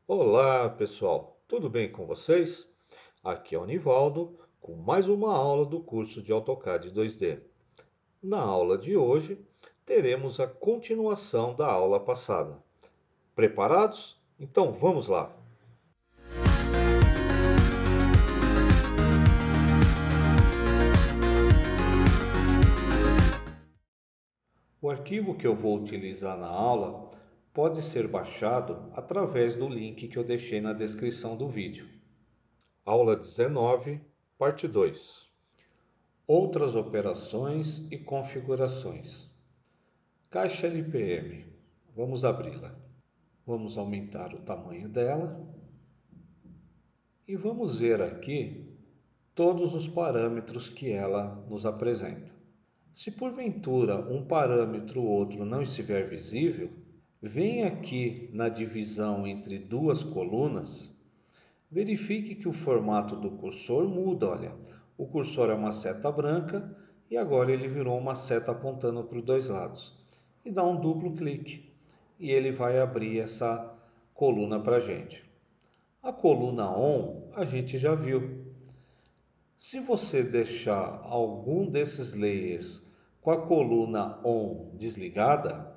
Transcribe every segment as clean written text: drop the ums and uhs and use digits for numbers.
Olá, pessoal. Tudo bem com vocês? Aqui é o Nivaldo com mais uma aula do curso de AutoCAD 2D. Na aula de hoje, teremos a continuação da aula passada. Preparados? Então vamos lá. O arquivo que eu vou utilizar na aula pode ser baixado através do link que eu deixei na descrição do vídeo. Aula 19, parte 2. Outras operações e configurações. Caixa LPM. Vamos abri-la. Vamos aumentar o tamanho dela e vamos ver aqui todos os parâmetros que ela nos apresenta. Se porventura um parâmetro ou outro não estiver visível, vem aqui na divisão entre duas colunas, verifique que o formato do cursor muda. Olha, o cursor é uma seta branca e agora ele virou uma seta apontando para os dois lados. E dá um duplo clique e ele vai abrir essa coluna para a gente. A coluna ON a gente já viu. Se você deixar algum desses layers com a coluna ON desligada,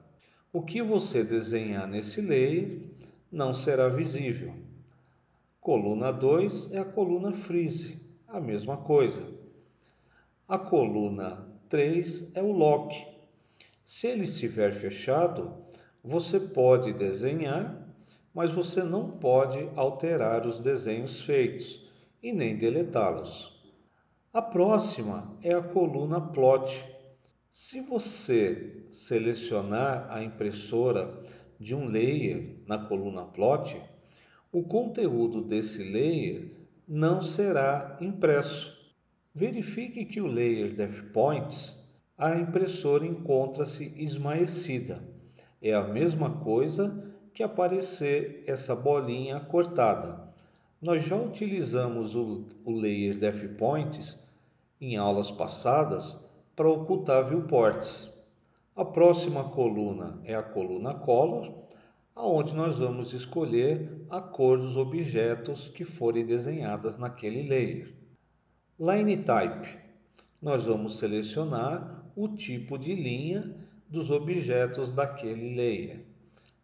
o que você desenhar nesse layer não será visível. Coluna 2 é a coluna Freeze, a mesma coisa. A coluna 3 é o Lock. Se ele estiver fechado, você pode desenhar, mas você não pode alterar os desenhos feitos e nem deletá-los. A próxima é a coluna Plot. Se você selecionar a impressora de um layer na coluna Plot, o conteúdo desse layer não será impresso. Verifique que o layer Depth Points, a impressora encontra-se esmaecida. É a mesma coisa que aparecer essa bolinha cortada. Nós já utilizamos o layer Depth Points em aulas passadas para ocultar viewports. A próxima coluna é a coluna Color, aonde nós vamos escolher a cor dos objetos que forem desenhadas naquele layer. Line Type, nós vamos selecionar o tipo de linha dos objetos daquele layer.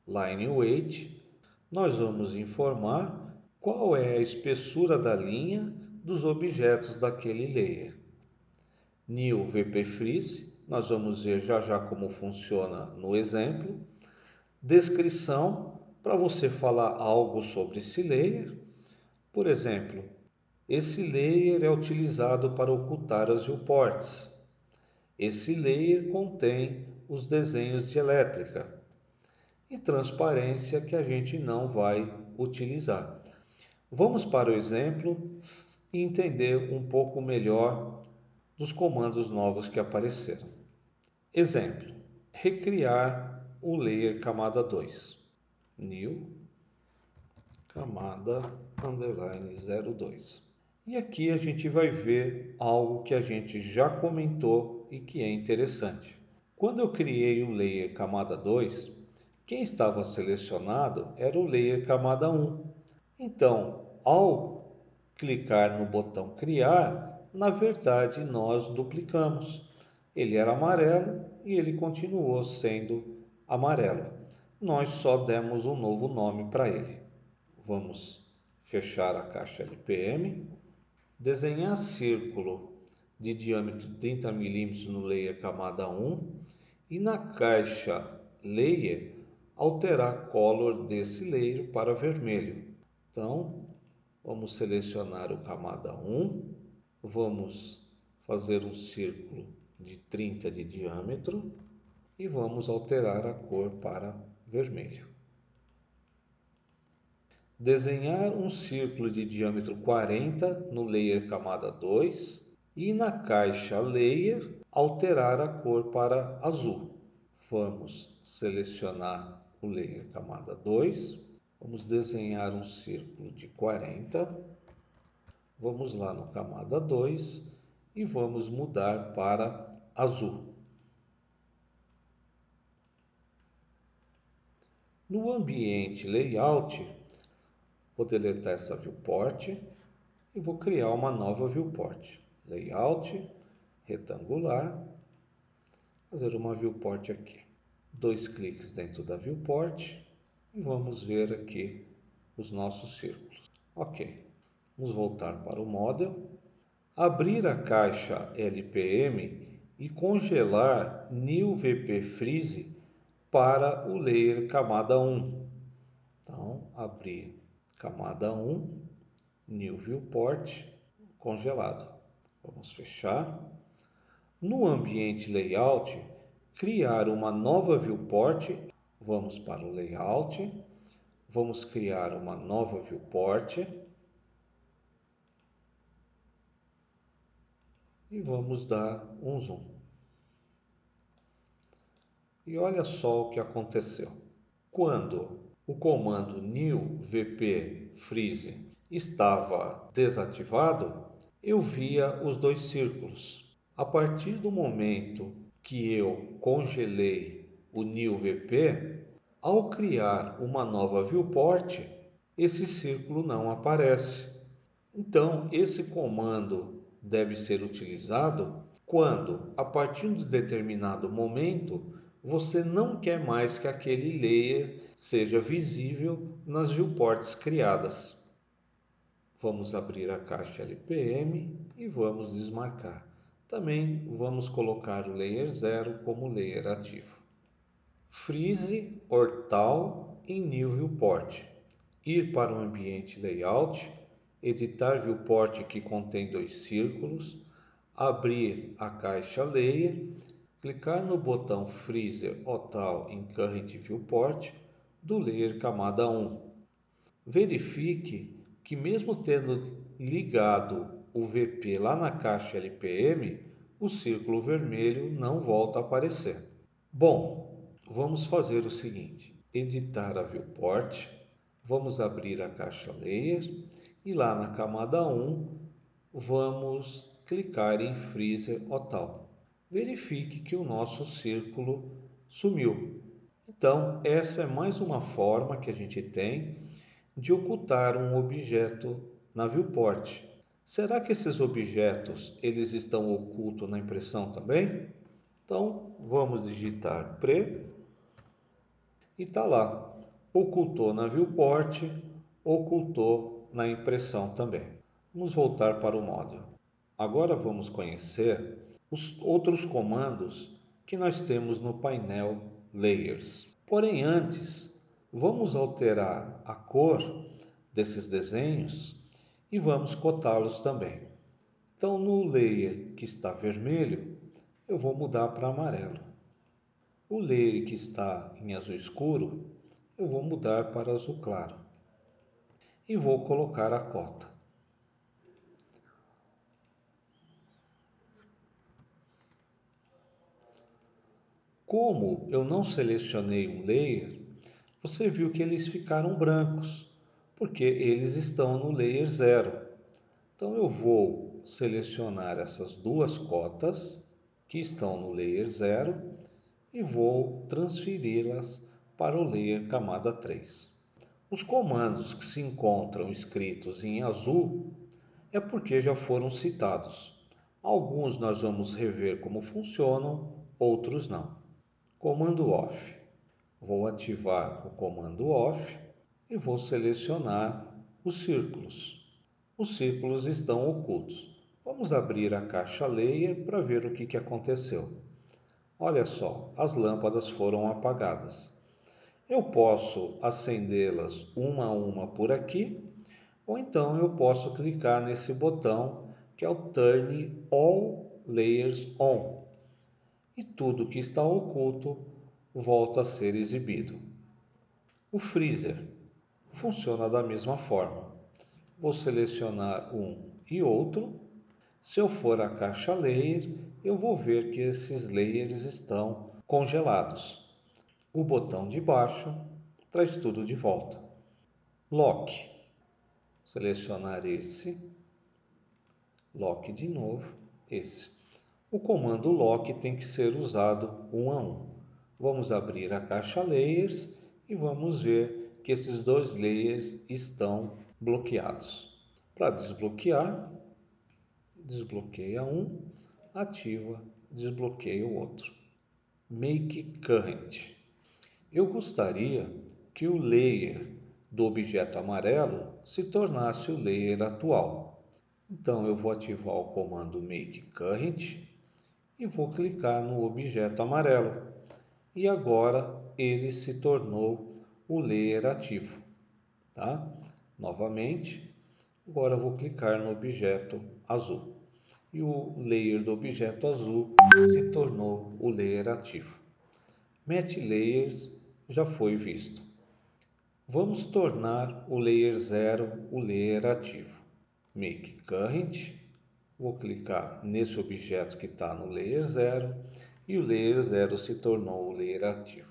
Line Weight, nós vamos informar qual é a espessura da linha dos objetos daquele layer. New VP Freeze, nós vamos ver já já como funciona no exemplo. Descrição, para você falar algo sobre esse layer. Por exemplo, esse layer é utilizado para ocultar as viewports. Esse layer contém os desenhos de elétrica. E transparência, que a gente não vai utilizar. Vamos para o exemplo e entender um pouco melhor dos comandos novos que apareceram. Exemplo: recriar o layer camada 2. New camada underline 02. E aqui a gente vai ver algo que a gente já comentou e que é interessante. Quando eu criei o layer camada 2, quem estava selecionado era o layer camada 1. Então, ao clicar no botão criar, na verdade nós duplicamos. Ele era amarelo e ele continuou sendo amarelo. Nós só demos um novo nome para ele. Vamos fechar a caixa LPM, desenhar círculo de diâmetro 30 mm no layer camada 1 e na caixa layer alterar a color desse layer para vermelho. Então, vamos selecionar o camada 1, vamos fazer um círculo de 30 de diâmetro e vamos alterar a cor para vermelho. Desenhar um círculo de diâmetro 40 no layer camada 2 e na caixa layer alterar a cor para azul. Vamos selecionar o layer camada 2, vamos desenhar um círculo de 40, vamos lá no camada 2 e vamos mudar para azul. No ambiente layout, Vou deletar essa viewport e vou criar uma nova viewport. Layout, retangular, fazer uma viewport aqui. 2 cliques dentro da viewport e vamos ver aqui os nossos círculos. Ok, vamos voltar para o model, abrir a caixa LPM e congelar New VP Freeze para o layer camada 1. Então, abrir camada 1, New Viewport, congelado. Vamos fechar. No ambiente Layout, criar uma nova viewport. Vamos para o Layout, vamos criar uma nova viewport e vamos dar um zoom. E olha só o que aconteceu. Quando o comando new vp freeze estava desativado, eu via os 2 círculos. A partir do momento que eu congelei o new vp, ao criar uma nova viewport, esse círculo não aparece. Então, esse comando deve ser utilizado quando, a partir de determinado momento, você não quer mais que aquele layer seja visível nas viewports criadas. Vamos abrir a caixa LPM e vamos desmarcar. Também vamos colocar o layer 0 como layer ativo. Freeze Ortal em New Viewport. Ir para o ambiente Layout, editar viewport que contém 2 círculos, abrir a caixa Layer, clicar no botão Freeze Ortal em Current Viewport do layer camada 1. Verifique que mesmo tendo ligado o VP lá na caixa LPM, o círculo vermelho não volta a aparecer. Bom, vamos fazer o seguinte: editar a viewport, vamos abrir a caixa Layer e lá na camada 1 vamos clicar em Freeze Ortal. Verifique que o nosso círculo sumiu. Então, essa é mais uma forma que a gente tem de ocultar um objeto na viewport. Será que esses objetos eles estão ocultos na impressão também? Então, vamos digitar pre e está lá. Ocultou na viewport, ocultou na impressão também. Vamos voltar para o módulo. Agora vamos conhecer os outros comandos que nós temos no painel Layers. Porém, antes, vamos alterar a cor desses desenhos e vamos cotá-los também. Então, no layer que está vermelho, eu vou mudar para amarelo. O layer que está em azul escuro, eu vou mudar para azul claro. E vou colocar a cota. Como eu não selecionei um layer, você viu que eles ficaram brancos, porque eles estão no layer 0. Então eu vou selecionar essas 2 cotas que estão no layer 0 e vou transferi-las para o layer camada 3. Os comandos que se encontram escritos em azul é porque já foram citados. Alguns nós vamos rever como funcionam, outros não. Comando OFF. Vou ativar o comando OFF e vou selecionar os círculos. Os círculos estão ocultos. Vamos abrir a caixa Layer para ver o que aconteceu. Olha só, as lâmpadas foram apagadas. Eu posso acendê-las uma a uma por aqui, ou então eu posso clicar nesse botão que é o Turn All Layers On. E tudo que está oculto volta a ser exibido. O freezer funciona da mesma forma. Vou selecionar um e outro. Se eu for à caixa Layer, eu vou ver que esses layers estão congelados. O botão de baixo traz tudo de volta. Lock. Selecionar esse. Lock de novo, esse. O comando lock tem que ser usado um a um. Vamos abrir a caixa Layers e vamos ver que esses dois layers estão bloqueados. Para desbloquear, desbloqueia um, ativa, desbloqueia o outro. Make Current. Eu gostaria que o layer do objeto amarelo se tornasse o layer atual. Então eu vou ativar o comando Make Current e vou clicar no objeto amarelo. E agora ele se tornou o layer ativo, tá? Novamente, agora eu vou clicar no objeto azul. E o layer do objeto azul se tornou o layer ativo. Match Layers já foi visto. Vamos tornar o layer 0 o layer ativo. Make Current. Vou clicar nesse objeto que está no layer 0 e o layer 0 se tornou o layer ativo.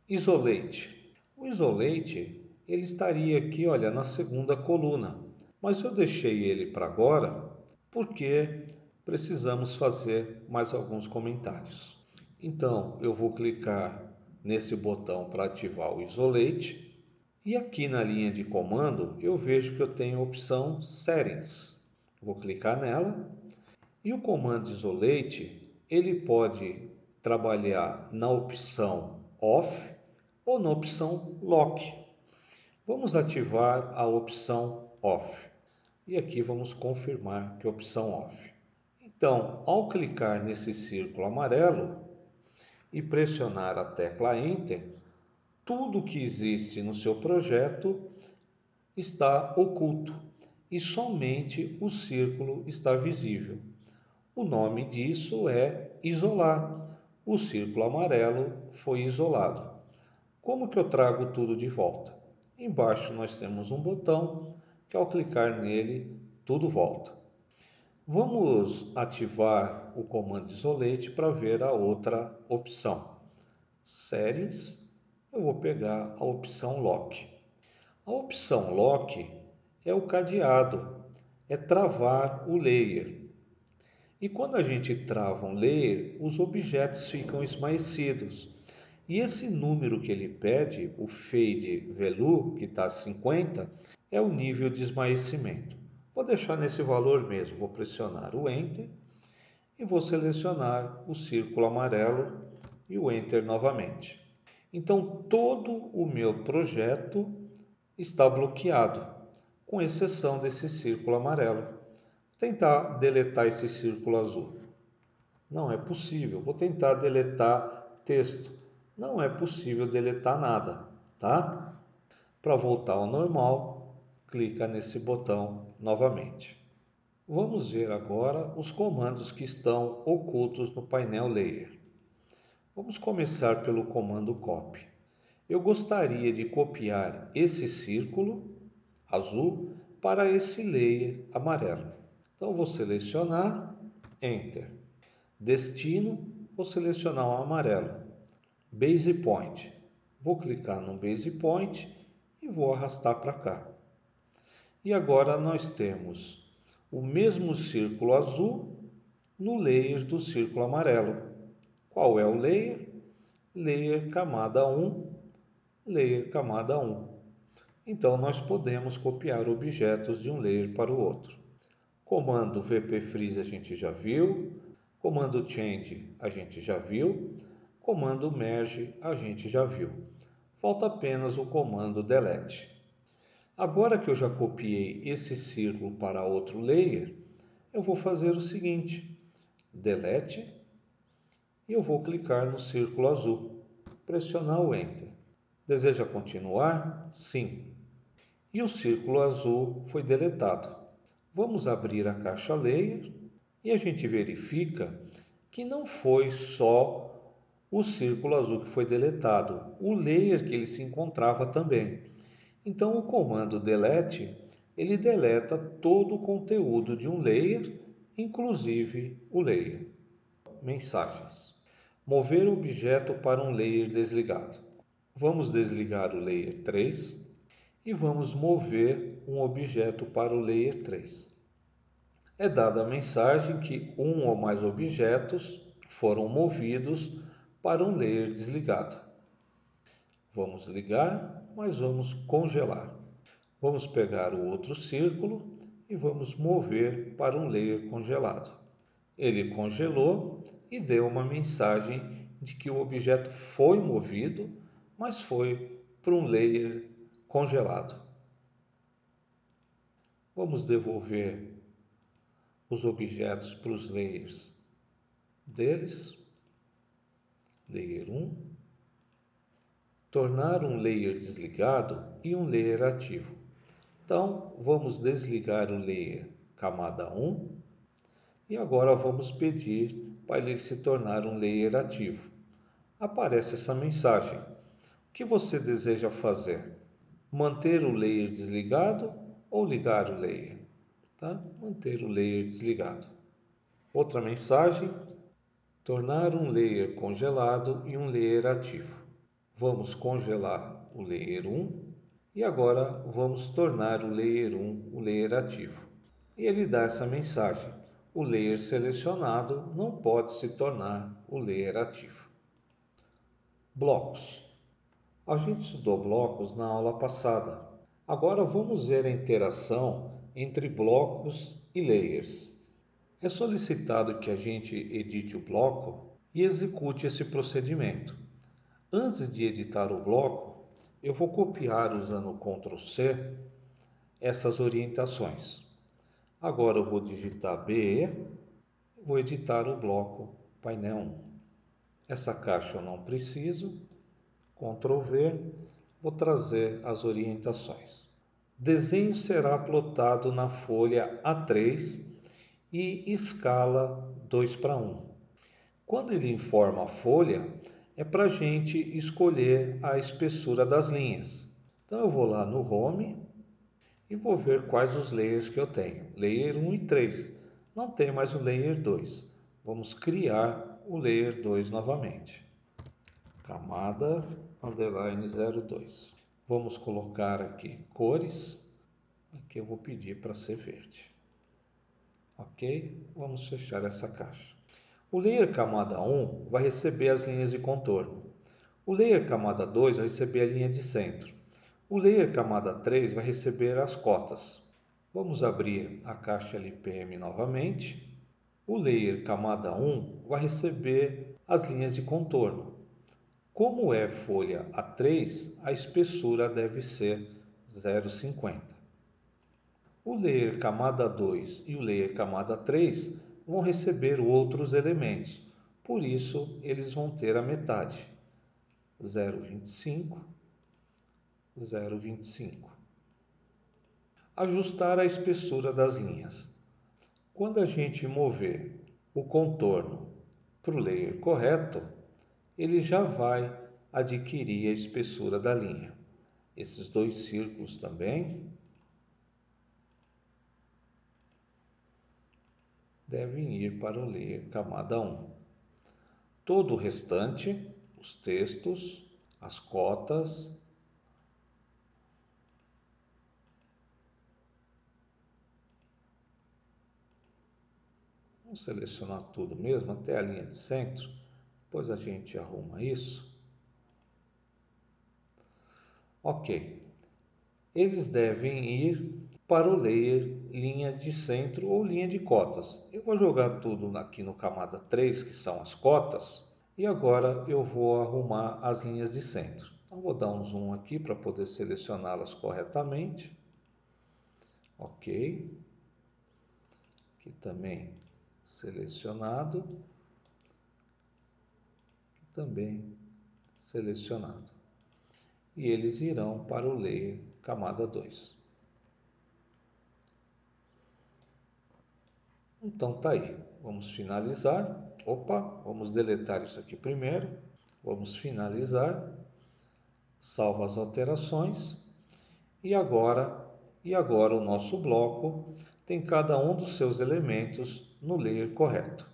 Isolate. O Isolate ele estaria aqui, olha, na segunda coluna, mas eu deixei ele para agora porque precisamos fazer mais alguns comentários. Então eu vou clicar nesse botão para ativar o Isolate e aqui na linha de comando eu vejo que eu tenho a opção Settings. Vou clicar nela e o comando Isolate ele pode trabalhar na opção Off ou na opção Lock. Vamos ativar a opção Off e aqui vamos confirmar que é a opção Off. Então, ao clicar nesse círculo amarelo e pressionar a tecla Enter, tudo que existe no seu projeto está oculto e somente o círculo está visível. O nome disso é isolar. O círculo amarelo foi isolado. Como que eu trago tudo de volta? Embaixo nós temos um botão que ao clicar nele, tudo volta. Vamos ativar o comando Isolate para ver a outra opção. Settings, eu vou pegar a opção Lock. A opção Lock é o cadeado, é travar o layer. E quando a gente trava um layer, os objetos ficam esmaecidos. E esse número que ele pede, o Fade Value, que está 50, é o nível de esmaecimento. Vou deixar nesse valor mesmo, vou pressionar o Enter e vou selecionar o círculo amarelo e o Enter novamente. Então todo o meu projeto está bloqueado, com exceção desse círculo amarelo. Vou tentar deletar esse círculo azul. Não é possível. Vou tentar deletar texto. Não é possível deletar nada, tá? Para voltar ao normal, clica nesse botão novamente. Vamos ver agora os comandos que estão ocultos no painel Layer. Vamos começar pelo comando Copy. Eu gostaria de copiar esse círculo azul para esse layer amarelo. Então vou selecionar, Enter. Destino, vou selecionar o amarelo. Base Point, vou clicar no Base Point e vou arrastar para cá. E agora nós temos o mesmo círculo azul no layer do círculo amarelo. Qual é o layer? Layer camada 1, layer camada 1. Então nós podemos copiar objetos de um layer para o outro. Comando VP Freeze a gente já viu, comando Change a gente já viu, comando Merge a gente já viu. Falta apenas o comando Delete. Agora que eu já copiei esse círculo para outro layer, eu vou fazer o seguinte, Delete, e eu vou clicar no círculo azul, pressionar o Enter. Deseja continuar? Sim. E o círculo azul foi deletado. Vamos abrir a caixa Layer e a gente verifica que não foi só o círculo azul que foi deletado, o layer que ele se encontrava também. Então o comando delete, ele deleta todo o conteúdo de um layer, inclusive o layer. Mensagens. Mover o objeto para um layer desligado. Vamos desligar o layer 3 e vamos mover um objeto para o layer 3. É dada a mensagem que um ou mais objetos foram movidos para um layer desligado. Vamos ligar mas vamos congelar. Vamos pegar o outro círculo e vamos mover para um layer congelado. Ele congelou e deu uma mensagem de que o objeto foi movido, mas foi para um layer congelado. Vamos devolver os objetos para os layers deles. Layer 1. Tornar um layer desligado e um layer ativo. Então, vamos desligar o layer camada 1 e agora vamos pedir para ele se tornar um layer ativo. Aparece essa mensagem. O que você deseja fazer? Manter o layer desligado ou ligar o layer? Tá? Manter o layer desligado. Outra mensagem, tornar um layer congelado e um layer ativo. Vamos congelar o layer 1 e agora vamos tornar o layer 1 o layer ativo. E ele dá essa mensagem: o layer selecionado não pode se tornar o layer ativo. Blocos. A gente estudou blocos na aula passada. Agora vamos ver a interação entre blocos e layers. É solicitado que a gente edite o bloco e execute esse procedimento. Antes de editar o bloco, eu vou copiar usando o Ctrl+C essas orientações. Agora eu vou digitar BE e vou editar o bloco painel 1. Essa caixa eu não preciso. Ctrl+V, vou trazer as orientações. Desenho será plotado na folha A3 e escala 2:1. Quando ele informa a folha, é para a gente escolher a espessura das linhas. Então eu vou lá no Home e vou ver quais os layers que eu tenho. Layer 1 e 3. Não tem mais o Layer 2. Vamos criar o Layer 2 novamente. Camada underline 02. Vamos colocar aqui cores. Aqui eu vou pedir para ser verde. Ok? Vamos fechar essa caixa. O layer camada 1 vai receber as linhas de contorno. O layer camada 2 vai receber a linha de centro. O layer camada 3 vai receber as cotas. Vamos abrir a caixa LPM novamente. O layer camada 1 vai receber as linhas de contorno. Como é folha A3, a espessura deve ser 0,50. O layer camada 2 e o layer camada 3 vão receber outros elementos, por isso eles vão ter a metade, 0,25, 0,25. Ajustar a espessura das linhas. Quando a gente mover o contorno para o layer correto, ele já vai adquirir a espessura da linha. Esses dois círculos também devem ir para o layer camada 1. Todo o restante, os textos, as cotas, vamos selecionar tudo mesmo, até a linha de centro, depois a gente arruma isso. Ok, eles devem ir para o layer linha de centro ou linha de cotas. Eu vou jogar tudo aqui no camada 3, que são as cotas, e agora eu vou arrumar as linhas de centro. Então vou dar um zoom aqui para poder selecioná-las corretamente. Ok, aqui também selecionado, também selecionado. E eles irão para o layer camada 2. Então tá aí, vamos finalizar. Opa, vamos deletar isso aqui primeiro. Vamos finalizar, salva as alterações e agora o nosso bloco tem cada um dos seus elementos no layer correto.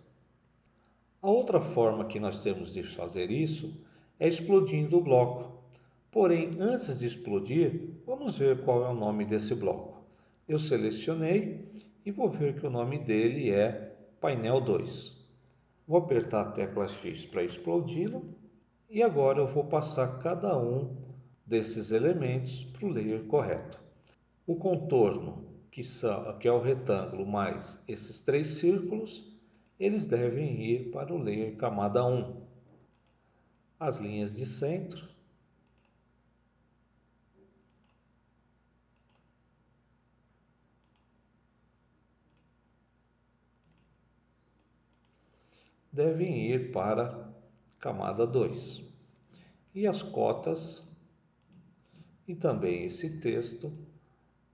A outra forma que nós temos de fazer isso é explodindo o bloco. Porém, antes de explodir, vamos ver qual é o nome desse bloco. Eu selecionei e vou ver que o nome dele é painel 2. Vou apertar a tecla X para explodi-lo e agora eu vou passar cada um desses elementos para o layer correto. O contorno, que é o retângulo mais esses 3 círculos, eles devem ir para o layer camada 1. As linhas de centro devem ir para camada 2. E as cotas e também esse texto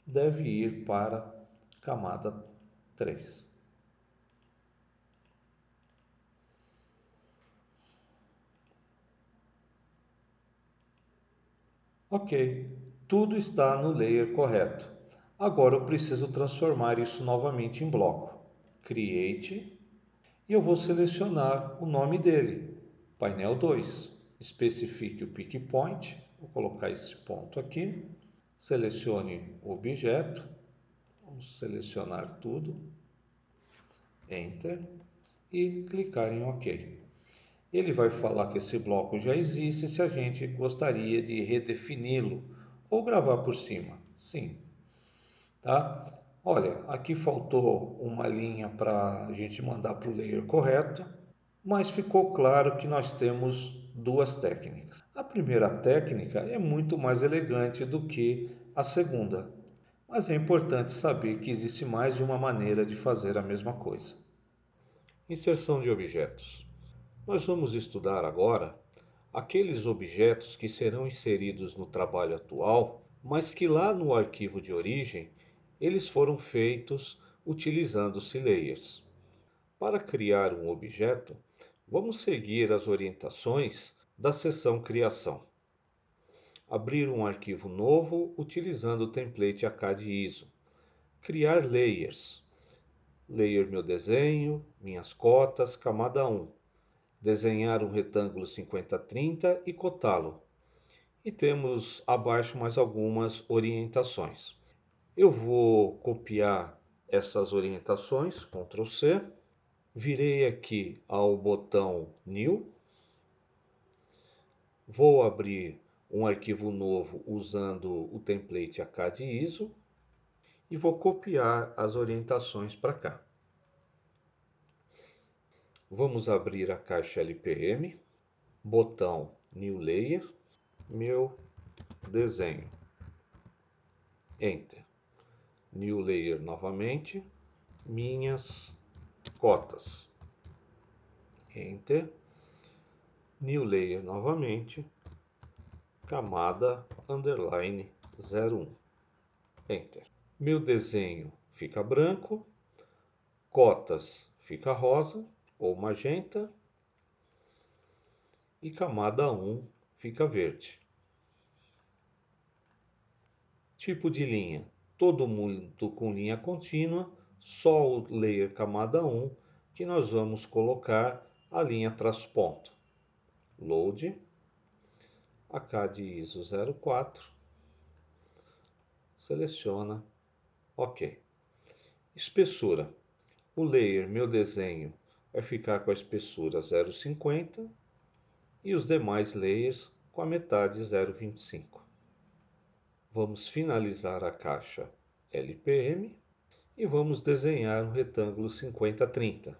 deve ir para camada 3. Ok, tudo está no layer correto. Agora eu preciso transformar isso novamente em bloco. Create, e eu vou selecionar o nome dele, painel 2. Especifique o pick point, vou colocar esse ponto aqui. Selecione o objeto, vamos selecionar tudo, Enter e clicar em OK. Ele vai falar que esse bloco já existe se a gente gostaria de redefini-lo ou gravar por cima. Sim, tá? Olha, aqui faltou uma linha para a gente mandar para o layer correto, mas ficou claro que nós temos duas técnicas. A primeira técnica é muito mais elegante do que a segunda, mas é importante saber que existe mais de uma maneira de fazer a mesma coisa. Inserção de objetos. Nós vamos estudar agora aqueles objetos que serão inseridos no trabalho atual, mas que lá no arquivo de origem eles foram feitos utilizando-se layers. Para criar um objeto, vamos seguir as orientações da seção Criação. Abrir um arquivo novo utilizando o template ACAD-ISO. Criar layers. Layer meu desenho, minhas cotas, camada 1. Desenhar um retângulo 50-30 e cotá-lo. E temos abaixo mais algumas orientações. Eu vou copiar essas orientações, Ctrl C. Virei aqui ao botão New. Vou abrir um arquivo novo usando o template ACAD-ISO e vou copiar as orientações para cá. Vamos abrir a caixa LPM, botão New Layer, meu desenho, Enter. New Layer novamente, minhas cotas, Enter. New Layer novamente, camada underline 01, Enter. Meu desenho fica branco, cotas fica rosa ou magenta e camada 1 fica verde. Tipo de linha, todo mundo com linha contínua, só o layer camada 1 que nós vamos colocar a linha traço ponto. Load, ACAD-ISO 04, seleciona, OK. Espessura, o layer meu desenho vai ficar com a espessura 0,50 e os demais layers com a metade 0,25. Vamos finalizar a caixa LPM e vamos desenhar um retângulo 50-30.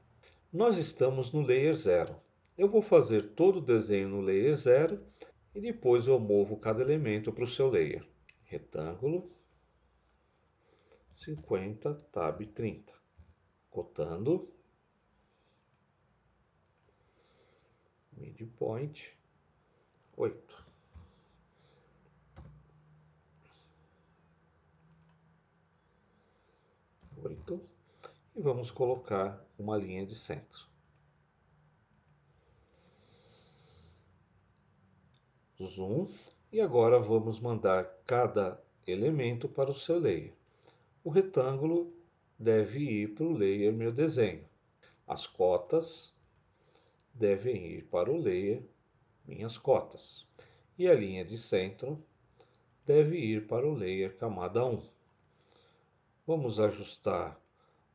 Nós estamos no layer 0. Eu vou fazer todo o desenho no layer 0 e depois eu movo cada elemento para o seu layer. Retângulo 50, tab 30. Cotando. Midpoint 8. E vamos colocar uma linha de centro. Zoom. E agora vamos mandar cada elemento para o seu layer. O retângulo deve ir para o layer meu desenho. As cotas devem ir para o layer minhas cotas. E a linha de centro deve ir para o layer camada 1. Vamos ajustar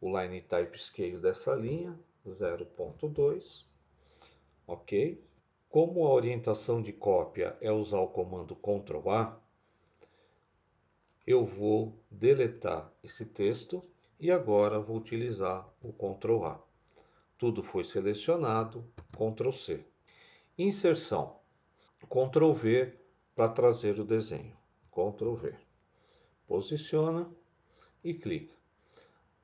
o Line Type Scale dessa linha, 0.2. OK. Como a orientação de cópia é usar o comando Ctrl A, eu vou deletar esse texto e agora vou utilizar o Ctrl A. Tudo foi selecionado, Ctrl C. Inserção, Ctrl V para trazer o desenho. Ctrl V. Posiciona e clica.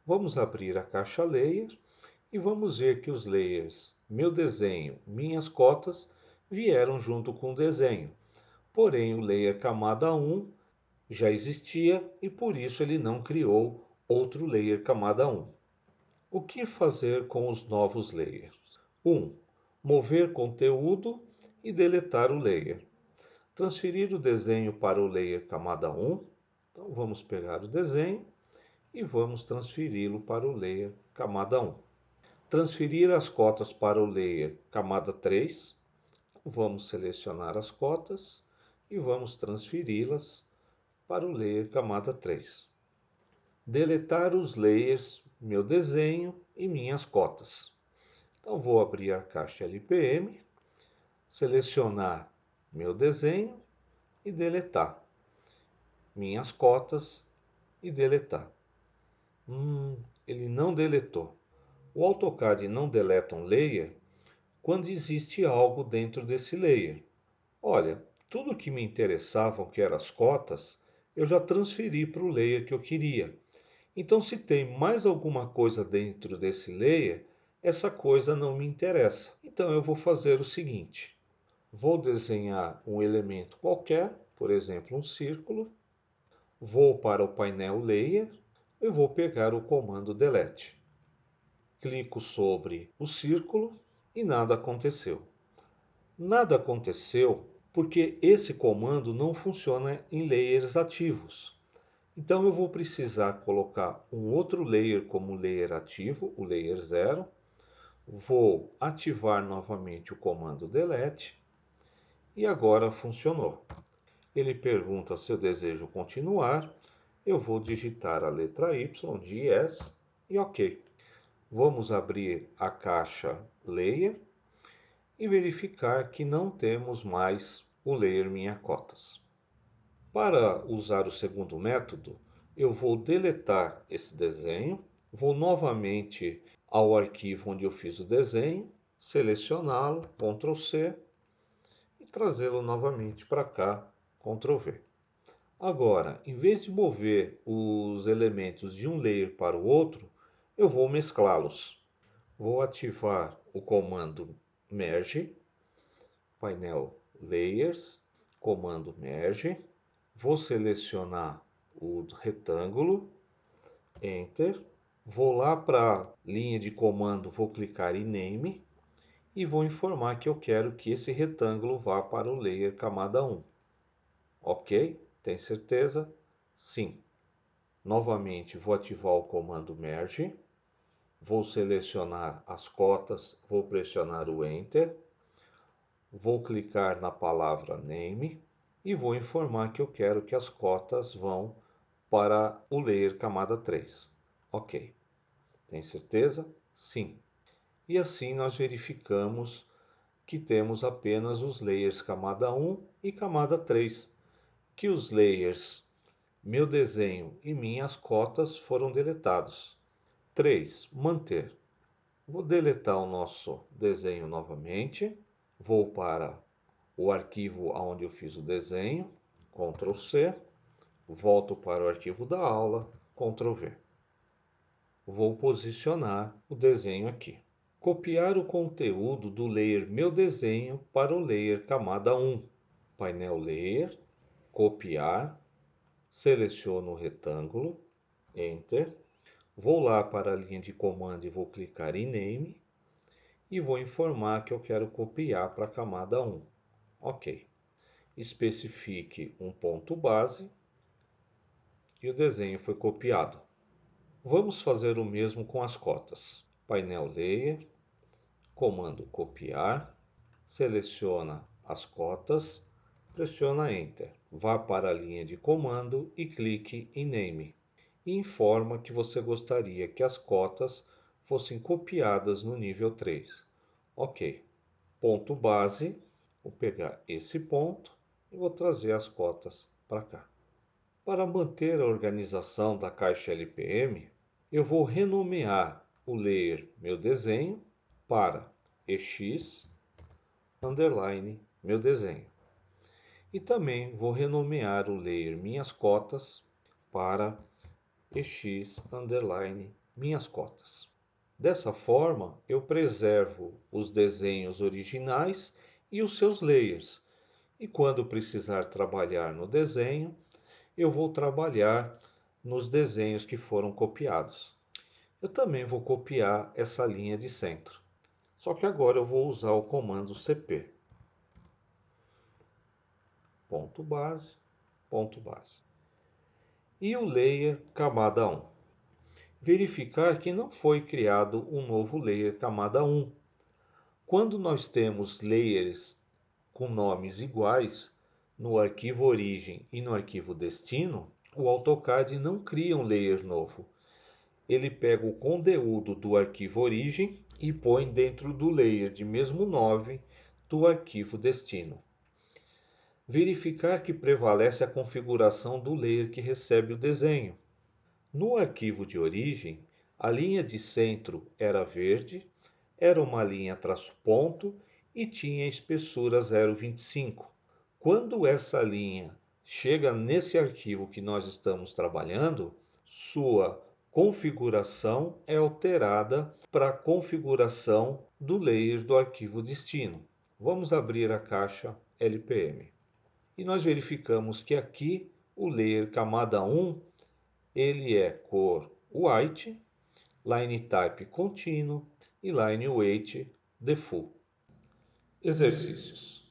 Vamos abrir a caixa Layer e vamos ver que os layers Meu Desenho, Minhas Cotas vieram junto com o desenho. Porém, o layer camada 1 já existia e por isso ele não criou outro layer camada 1. O que fazer com os novos layers? 1. Mover conteúdo e deletar o layer. Transferir o desenho para o layer camada 1. Então vamos pegar o desenho e vamos transferi-lo para o layer camada 1. Transferir as cotas para o layer camada 3. Vamos selecionar as cotas e vamos transferi-las para o layer camada 3. Deletar os layers Meu Desenho e Minhas Cotas. Então vou abrir a caixa LPM, selecionar Meu Desenho e deletar. Minhas Cotas e deletar. Ele não deletou. O AutoCAD não deleta um layer quando existe algo dentro desse layer. Olha, tudo que me interessavam, que eram as cotas, eu já transferi para o layer que eu queria. Então, se tem mais alguma coisa dentro desse layer, essa coisa não me interessa. Então, eu vou fazer o seguinte. Vou desenhar um elemento qualquer, por exemplo, um círculo. Vou para o painel Layer e vou pegar o comando Delete. Clico sobre o círculo e nada aconteceu. Nada aconteceu porque esse comando não funciona em layers ativos. Então eu vou precisar colocar um outro layer como layer ativo, o layer 0. Vou ativar novamente o comando delete e agora funcionou. Ele pergunta se eu desejo continuar. Eu vou digitar a letra Y de Yes e OK. Vamos abrir a caixa Layer e verificar que não temos mais o layer Minhas Cotas. Para usar o segundo método, eu vou deletar esse desenho, vou novamente ao arquivo onde eu fiz o desenho, selecioná-lo, Ctrl C e trazê-lo novamente para cá, Ctrl V. Agora, em vez de mover os elementos de um layer para o outro, eu vou mesclá-los. Vou ativar o comando Merge, painel Layers, comando Merge. Vou selecionar o retângulo, Enter. Vou lá para a linha de comando, vou clicar em Name e vou informar que eu quero que esse retângulo vá para o layer camada 1. Ok? Tem certeza? Sim. Novamente vou ativar o comando Merge. Vou selecionar as cotas, vou pressionar o Enter. Vou clicar na palavra Name e vou informar que eu quero que as cotas vão para o layer camada 3. Ok. Tem certeza? Sim. E assim nós verificamos que temos apenas os layers camada 1 e camada 3, que os layers Meu Desenho e Minhas Cotas foram deletados. 3. Manter. Vou deletar o nosso desenho novamente. Vou para o arquivo onde eu fiz o desenho, Ctrl C. Volto para o arquivo da aula, Ctrl V. Vou posicionar o desenho aqui. Copiar o conteúdo do layer Meu Desenho para o layer camada 1. Painel Layer, copiar, seleciono o retângulo, Enter. Vou lá para a linha de comando e vou clicar em Name e vou informar que eu quero copiar para a camada 1. Ok. Especifique um ponto base e o desenho foi copiado. Vamos fazer o mesmo com as cotas. Painel Layer, comando copiar, seleciona as cotas, pressiona Enter. Vá para a linha de comando e clique em Name. E informa que você gostaria que as cotas fossem copiadas no nível 3. Ok. Ponto base, Vou pegar esse ponto e vou trazer as cotas para cá. Para manter a organização da caixa LPM, eu vou renomear o layer meu desenho para EX underline meu desenho. E também vou renomear o layer minhas cotas para EX underline minhas cotas. Dessa forma, eu preservo os desenhos originais e os seus layers. E quando precisar trabalhar no desenho, eu vou trabalhar nos desenhos que foram copiados. Eu também vou copiar essa linha de centro. Só que agora eu vou usar o comando cp. Ponto base, ponto base. E o layer camada 1. Verificar que não foi criado um novo layer camada 1. Quando nós temos layers com nomes iguais no arquivo origem e no arquivo destino, o AutoCAD não cria um layer novo. Ele pega o conteúdo do arquivo origem e põe dentro do layer de mesmo nome do arquivo destino. Verificar que prevalece a configuração do layer que recebe o desenho. No arquivo de origem, a linha de centro era verde, era uma linha traço ponto e tinha espessura 0,25. Quando essa linha chega nesse arquivo que nós estamos trabalhando, sua configuração é alterada para a configuração do layer do arquivo destino. Vamos abrir a caixa LPM. E nós verificamos que aqui o layer camada 1 ele é cor white, line type contínuo e line weight default. Exercícios.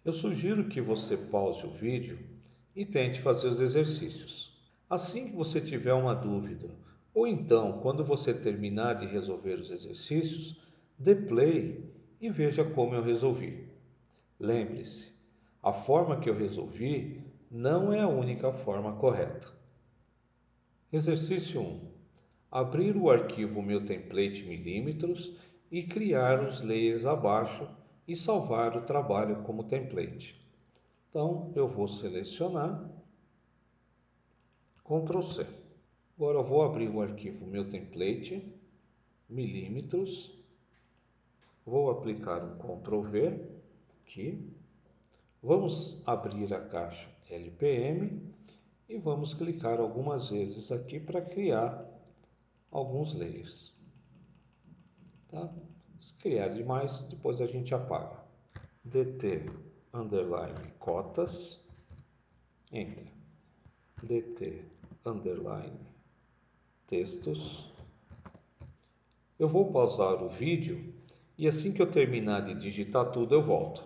Eu sugiro que você pause o vídeo e tente fazer os exercícios. Assim que você tiver uma dúvida, ou então quando você terminar de resolver os exercícios, dê play e veja como eu resolvi. Lembre-se, a forma que eu resolvi não é a única forma correta. Exercício 1. Abrir o arquivo meu template milímetros e criar os layers abaixo e salvar o trabalho como template. Então, eu vou selecionar, Ctrl C. Agora eu vou abrir o arquivo meu template, milímetros, vou aplicar um Ctrl V aqui, vamos abrir a caixa LPM e vamos clicar algumas vezes aqui para criar alguns layers. Tá? Se criar demais, depois a gente apaga. DT underline cotas, Enter. DT underline textos. Eu vou pausar o vídeo e assim que eu terminar de digitar tudo eu volto.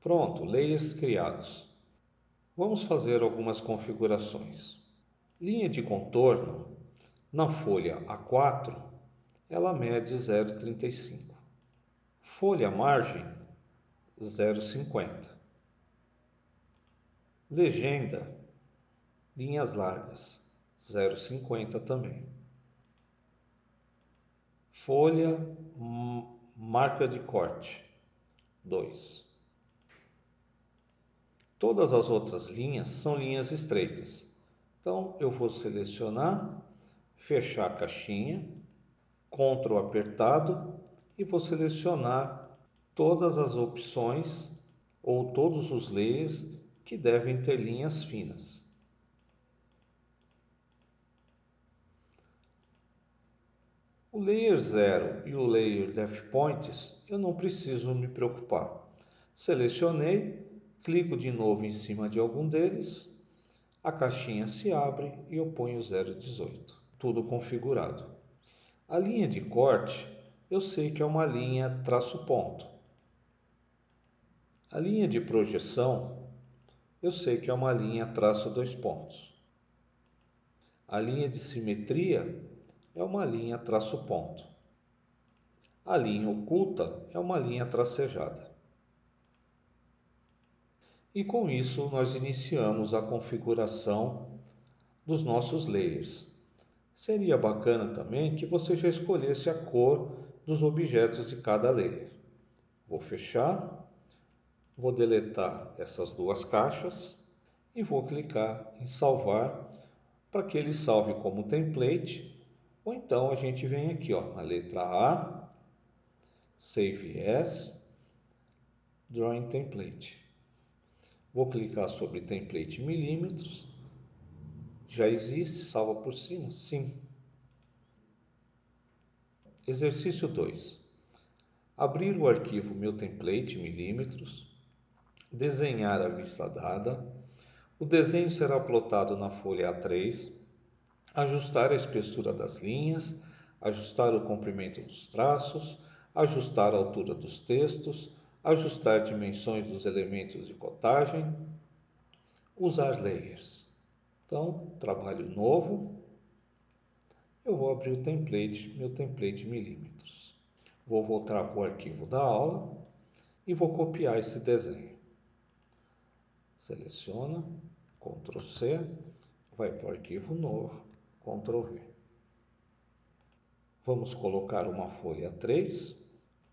Pronto, layers criados. Vamos fazer algumas configurações. Linha de contorno, na folha A4, ela mede 0,35. Folha margem, 0,50. Legenda, linhas largas, 0,50 também. Folha, marca de corte, 2. Todas as outras linhas são linhas estreitas. Então, eu vou selecionar, fechar a caixinha, Ctrl apertado e vou selecionar todas as opções ou todos os layers que devem ter linhas finas. O layer 0 e o layer Depth Points eu não preciso me preocupar. Selecionei, clico de novo em cima de algum deles, a caixinha se abre e eu ponho 0,18. Tudo configurado. A linha de corte eu sei que é uma linha traço ponto. A linha de projeção eu sei que é uma linha traço dois pontos. A linha de simetria é uma linha traço ponto. A linha oculta é uma linha tracejada. E com isso nós iniciamos a configuração dos nossos layers. Seria bacana também que você já escolhesse a cor dos objetos de cada layer. Vou fechar, vou deletar essas duas caixas e vou clicar em salvar para que ele salve como template, ou então a gente vem aqui na letra A, Save As, Drawing Template. Vou clicar sobre template milímetros. Já existe, salva por cima? Sim. Exercício 2. Abrir o arquivo Meu Template milímetros, desenhar a vista dada. O desenho será plotado na folha A3, ajustar a espessura das linhas, ajustar o comprimento dos traços, ajustar a altura dos textos, ajustar dimensões dos elementos de cotagem, usar layers. Então, trabalho novo, eu vou abrir o template, meu template milímetros. Vou voltar para o arquivo da aula e vou copiar esse desenho. Seleciona, Ctrl C, vai para o arquivo novo, Ctrl V. Vamos colocar uma folha 3,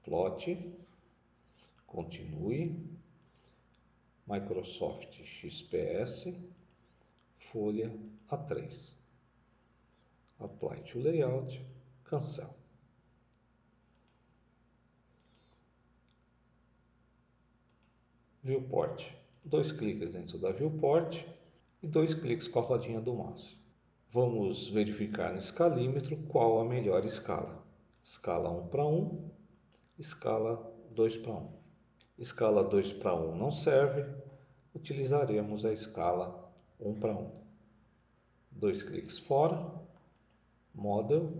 plot, continue, Microsoft XPS, folha A3. Apply to Layout, cancel. Viewport. 2 cliques dentro da Viewport e 2 cliques com a rodinha do mouse. Vamos verificar no escalímetro qual a melhor escala. Escala 1:1, escala 2:1. Escala 2:1 não serve, utilizaremos a escala 1:1. 2 cliques fora, Model.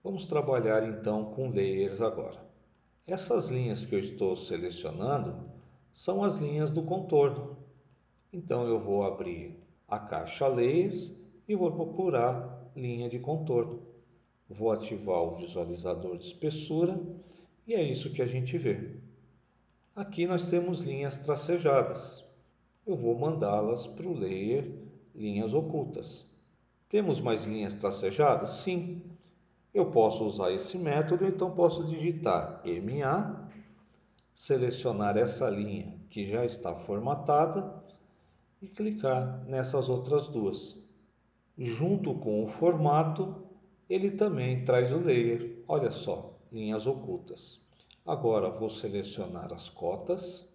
Vamos trabalhar então com layers agora. Essas linhas que eu estou selecionando são as linhas do contorno. Então eu vou abrir a caixa Layers e vou procurar linha de contorno. Vou ativar o visualizador de espessura e é isso que a gente vê. Aqui nós temos linhas tracejadas. Eu vou mandá-las para o layer linhas ocultas. Temos mais linhas tracejadas? Sim. Eu posso usar esse método, então posso digitar MA, selecionar essa linha que já está formatada e clicar nessas outras duas. Junto com o formato, ele também traz o layer. Olha só, linhas ocultas. Agora vou selecionar as cotas.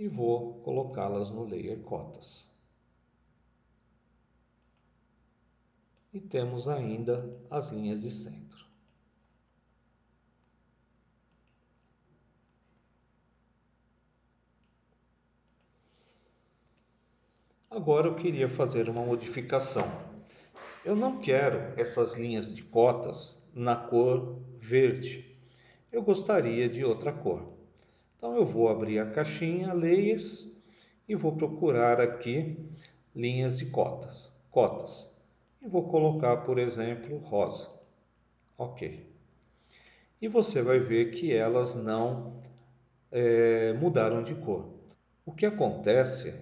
E vou colocá-las no layer cotas. E temos ainda as linhas de centro. Agora eu queria fazer uma modificação. Eu não quero essas linhas de cotas na cor verde. Eu gostaria de outra cor. Então eu vou abrir a caixinha Layers e vou procurar aqui linhas de cotas. E vou colocar, por exemplo, rosa. Ok. E você vai ver que elas não mudaram de cor. O que acontece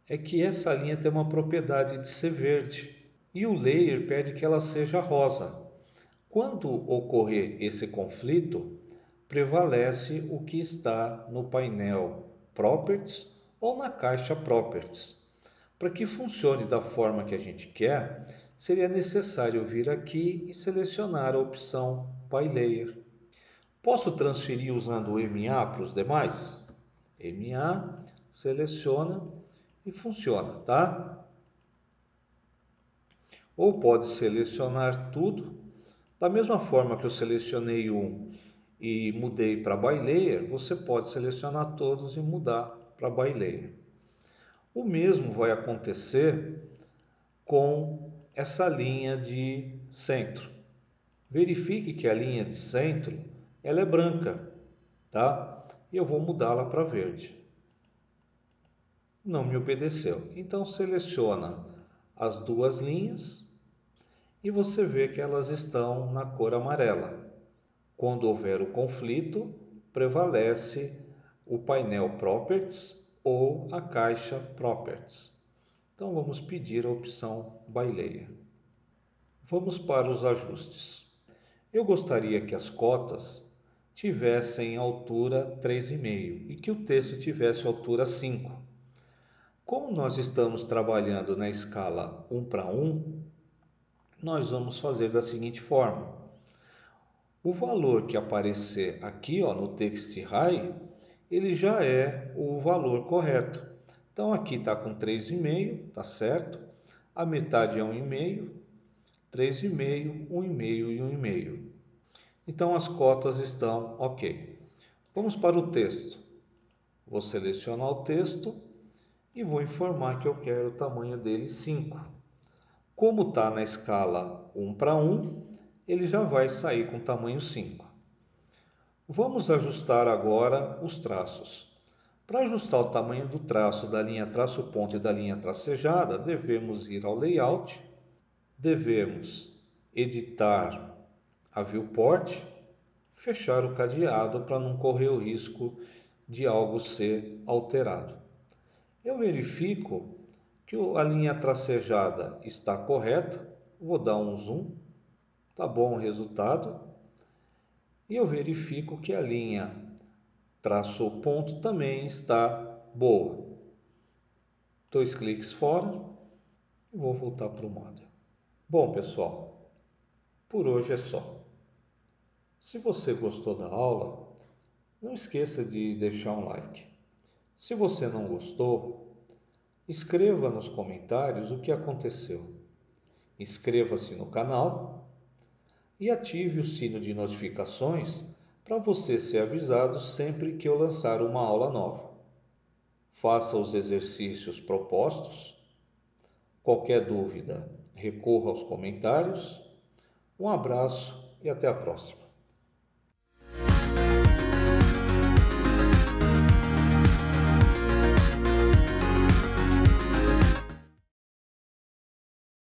é que essa linha tem uma propriedade de ser verde e o layer pede que ela seja rosa. Quando ocorrer esse conflito, prevalece o que está no painel Properties ou na caixa Properties. Para que funcione da forma que a gente quer, seria necessário vir aqui e selecionar a opção PyLayer. Posso transferir usando o MA para os demais? MA, seleciona e funciona, tá? Ou pode selecionar tudo. Da mesma forma que eu selecionei um e mudei para By Layer, você pode selecionar todos e mudar para By Layer. O mesmo vai acontecer com essa linha de centro. Verifique que a linha de centro ela é branca, tá? E eu vou mudá-la para verde. Não me obedeceu. Então seleciona as duas linhas e você vê que elas estão na cor amarela. Quando houver o conflito, prevalece o painel Properties ou a caixa Properties. Então vamos pedir a opção Baileia. Vamos para os ajustes. Eu gostaria que as cotas tivessem altura 3,5 e que o texto tivesse altura 5. Como nós estamos trabalhando na escala 1:1, nós vamos fazer da seguinte forma. O valor que aparecer aqui no text high, ele já é o valor correto. Então aqui está com 3,5, tá certo? A metade é 1,5, 3,5, 1,5 e 1,5. Então as cotas estão ok. Vamos para o texto. Vou selecionar o texto e vou informar que eu quero o tamanho dele 5. Como está na escala 1:1, ele já vai sair com tamanho 5. Vamos ajustar agora os traços. Para ajustar o tamanho do traço da linha traço-ponto e da linha tracejada, devemos ir ao Layout, devemos editar a Viewport, fechar o cadeado para não correr o risco de algo ser alterado. Eu verifico que a linha tracejada está correta, vou dar um zoom, tá bom o resultado, e eu verifico que a linha traço-ponto também está boa. 2 cliques fora e vou voltar para o model. Bom, pessoal, por hoje é só. Se você gostou da aula, não esqueça de deixar um like. Se você não gostou, escreva nos comentários o que aconteceu. Inscreva-se no canal e ative o sino de notificações para você ser avisado sempre que eu lançar uma aula nova. Faça os exercícios propostos. Qualquer dúvida, recorra aos comentários. Um abraço e até a próxima.